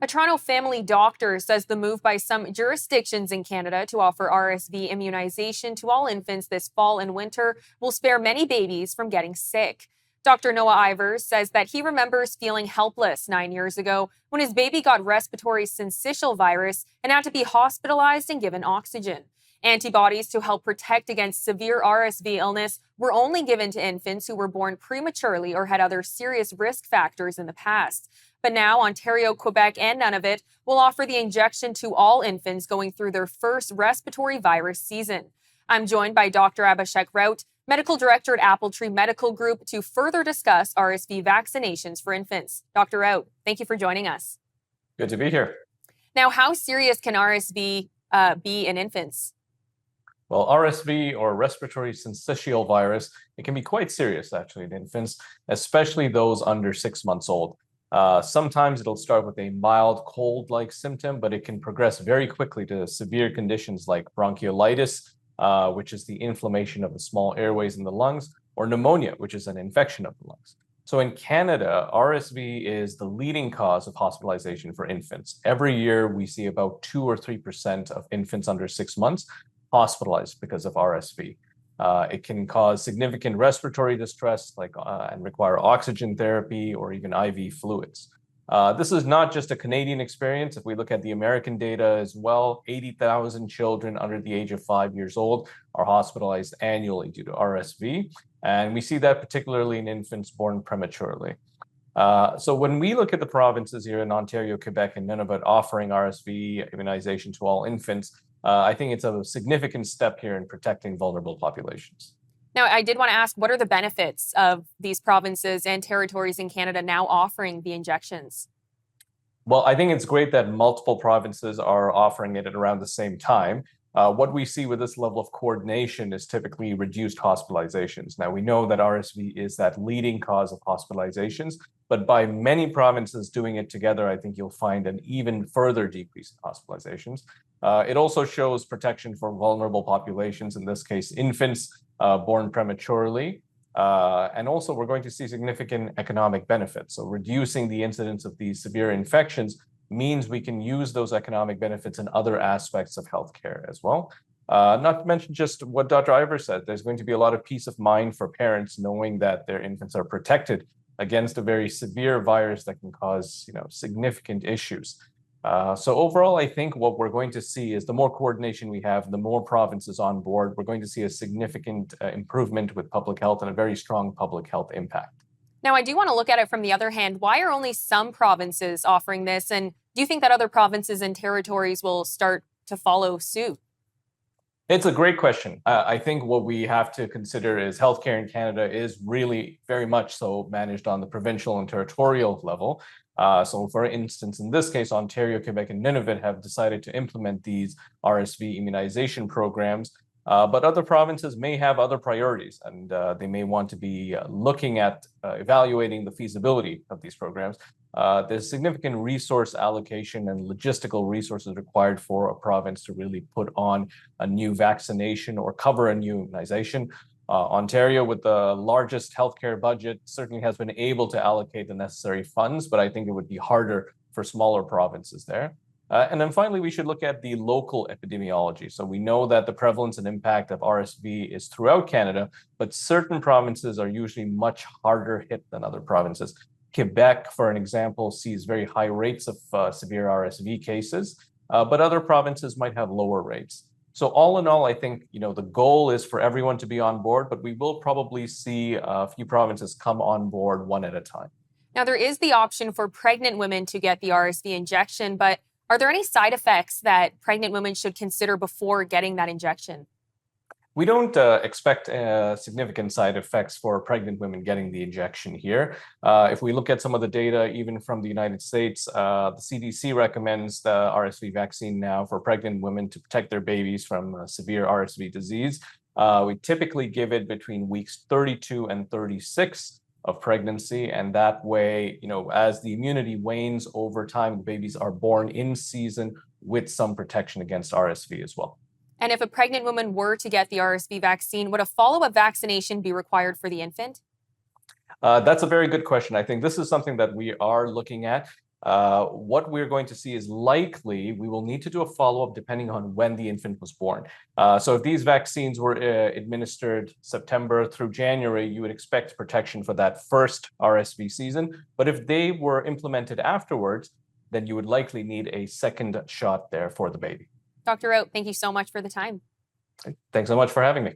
A Toronto family doctor says the move by some jurisdictions in Canada to offer RSV immunization to all infants this fall and winter will spare many babies from getting sick. Dr. Noah Ivers says that he remembers feeling helpless 9 years ago when his baby got respiratory syncytial virus and had to be hospitalized and given oxygen. Antibodies to help protect against severe RSV illness were only given to infants who were born prematurely or had other serious risk factors in the past. But now Ontario, Quebec, and Nunavut will offer the injection to all infants going through their first respiratory virus season. I'm joined by Dr. Abhishek Raut, Medical Director at Appletree Medical Group, to further discuss RSV vaccinations for infants. Dr. Raut, thank you for joining us. Good to be here. Now, how serious can RSV be in infants? Well, RSV, or respiratory syncytial virus, it can be quite serious actually in infants, especially those under 6 months old. Sometimes it'll start with a mild cold-like symptom, but it can progress very quickly to severe conditions like bronchiolitis, which is the inflammation of the small airways in the lungs, or pneumonia, which is an infection of the lungs. So in Canada, RSV is the leading cause of hospitalization for infants. Every year, we see about 2 or 3% of infants under 6 months hospitalized because of RSV. It can cause significant respiratory distress, and require oxygen therapy or even IV fluids. This is not just a Canadian experience. If we look at the American data as well, 80,000 children under the age of 5 years old are hospitalized annually due to RSV. And we see that particularly in infants born prematurely. So when we look at the provinces here in Ontario, Quebec, and Nunavut offering RSV immunization to all infants, I think it's a significant step here in protecting vulnerable populations. Now, I did want to ask, what are the benefits of these provinces and territories in Canada now offering the injections? Well, I think it's great that multiple provinces are offering it at around the same time. What we see with this level of coordination is typically reduced hospitalizations. Now, we know that RSV is that leading cause of hospitalizations, but by many provinces doing it together, I think you'll find an even further decrease in hospitalizations. It also shows protection for vulnerable populations, in this case, infants born prematurely. And also, we're going to see significant economic benefits. So reducing the incidence of these severe infections means we can use those economic benefits in other aspects of healthcare as well. Not to mention just what Dr. Ivers said, there's going to be a lot of peace of mind for parents knowing that their infants are protected against a very severe virus that can cause, significant issues. So overall, I think what we're going to see is the more coordination we have, the more provinces on board, we're going to see a significant improvement with public health and a very strong public health impact. Now, I do want to look at it from the other hand. Why are only some provinces offering this? And do you think that other provinces and territories will start to follow suit? It's a great question. I think what we have to consider is healthcare in Canada is really very much so managed on the provincial and territorial level. So for instance, in this case, Ontario, Quebec, and Nunavut have decided to implement these RSV immunization programs. But other provinces may have other priorities, and they may want to be looking at evaluating the feasibility of these programs. There's significant resource allocation and logistical resources required for a province to really put on a new vaccination or cover a new immunization. Ontario, with the largest healthcare budget, certainly has been able to allocate the necessary funds, but I think it would be harder for smaller provinces there. And then finally, we should look at the local epidemiology. So we know that the prevalence and impact of RSV is throughout Canada, but certain provinces are usually much harder hit than other provinces. Quebec, for an example, sees very high rates of severe RSV cases, but other provinces might have lower rates. So all in all, I think, the goal is for everyone to be on board, but we will probably see a few provinces come on board one at a time. Now, there is the option for pregnant women to get the RSV injection, but are there any side effects that pregnant women should consider before getting that injection? We don't expect significant side effects for pregnant women getting the injection here. If we look at some of the data, even from the United States, the CDC recommends the RSV vaccine now for pregnant women to protect their babies from severe RSV disease. We typically give it between weeks 32 and 36 of pregnancy. And that way, as the immunity wanes over time, the babies are born in season with some protection against RSV as well. And if a pregnant woman were to get the RSV vaccine, would a follow-up vaccination be required for the infant? That's a very good question. I think this is something that we are looking at. what we're going to see is likely we will need to do a follow-up depending on when the infant was born. So if these vaccines were administered September through January, you would expect protection for that first RSV season. But if they were implemented afterwards, then you would likely need a second shot there for the baby. Dr. Raut, thank you so much for the time. Thanks so much for having me.